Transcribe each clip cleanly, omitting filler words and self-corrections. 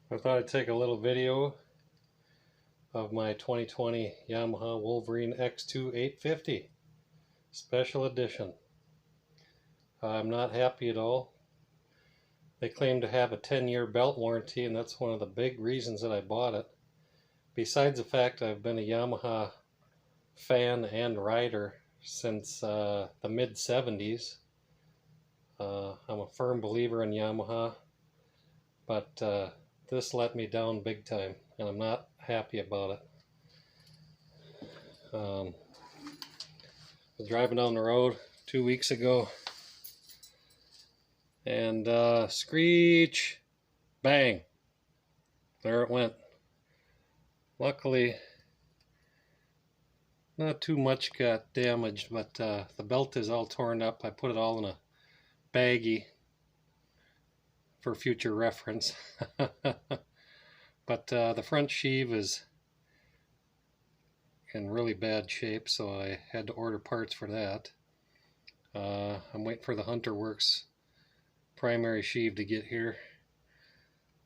I thought I'd take a little video of my 2020 Yamaha Wolverine X2 850 Special Edition. I'm not happy at all. They claim to have a 10-year belt warranty, and that's one of the big reasons that I bought it. Besides the fact I've been a Yamaha fan and rider since the mid-70s. I'm a firm believer in Yamaha, but this let me down big time, and I'm not happy about it. I was driving down the road 2 weeks ago, and screech, bang, there it went. Luckily, not too much got damaged, but the belt is all torn up. I put it all in a baggie for future reference. But the front sheave is in really bad shape, so I had to order parts for that. I'm waiting for the HunterWorks primary sheave to get here.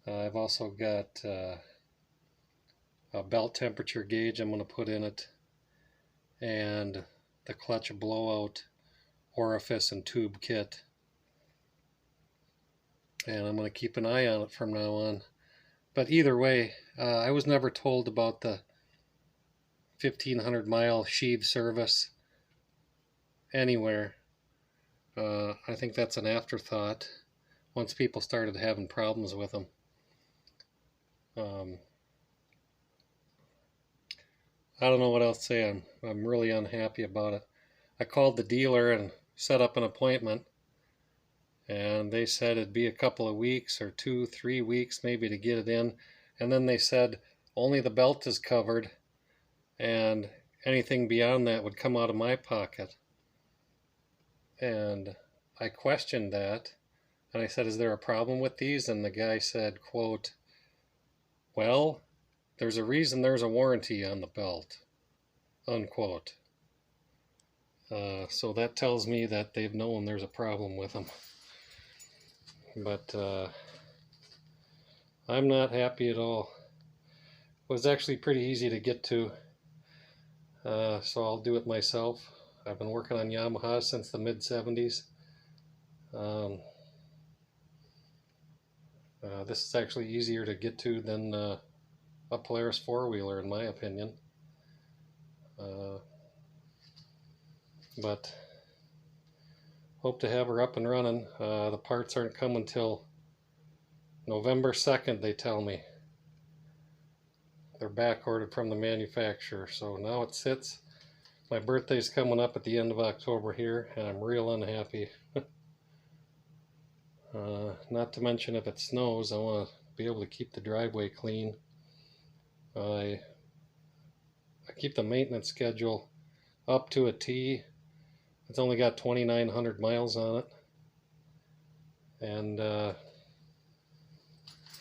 I've also got a belt temperature gauge I'm going to put in it, and the clutch blowout orifice and tube kit. And I'm going to keep an eye on it from now on. But either way, I was never told about the 1,500 mile sheave service anywhere. I think that's an afterthought once people started having problems with them. I don't know what else to say. I'm really unhappy about it. I called the dealer and set up an appointment, and they said it'd be a couple of weeks or 2-3 weeks maybe to get it in, and then they said only the belt is covered and anything beyond that would come out of my pocket. And I questioned that, and I said, is there a problem with these? And the guy said, quote, well, there's a reason there's a warranty on the belt, unquote. So that tells me that they've known there's a problem with them. But I'm not happy at all. It was actually pretty easy to get to, so I'll do it myself. I've been working on Yamaha since the mid-70s. This is actually easier to get to than a Polaris four-wheeler, in my opinion. But hope to have her up and running. The parts aren't coming till November 2nd, they tell me. They're back ordered from the manufacturer, so now it sits. My birthday's coming up at the end of October here, and I'm real unhappy. Not to mention, if it snows, I want to be able to keep the driveway clean. I keep the maintenance schedule up to a T. It's only got 2,900 miles on it, and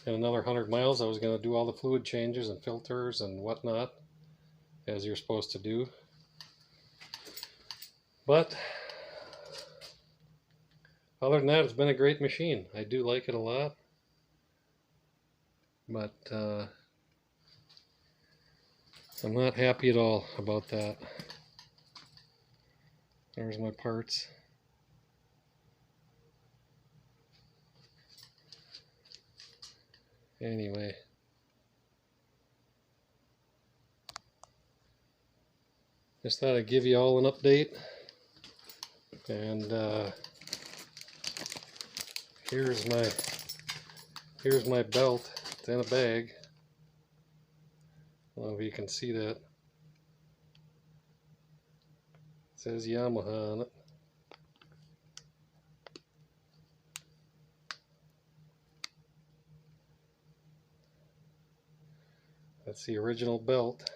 in another 100 miles I was going to do all the fluid changes and filters and whatnot, as you're supposed to do. But other than that, it's been a great machine. I do like it a lot, but I'm not happy at all about that. There's my parts. Anyway, just thought I'd give you all an update. And here's my belt. It's in a bag. I don't know if you can see that. It says Yamaha on it. That's the original belt,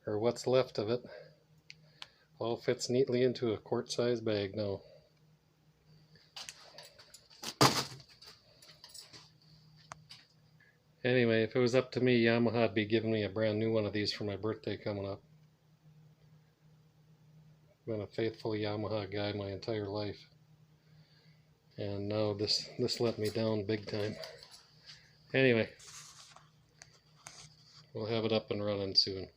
or what's left of it. All fits neatly into a quart-sized bag now. Anyway, if it was up to me, Yamaha would be giving me a brand new one of these for my birthday coming up. I've been a faithful Yamaha guy my entire life, and now this let me down big time. Anyway, we'll have it up and running soon.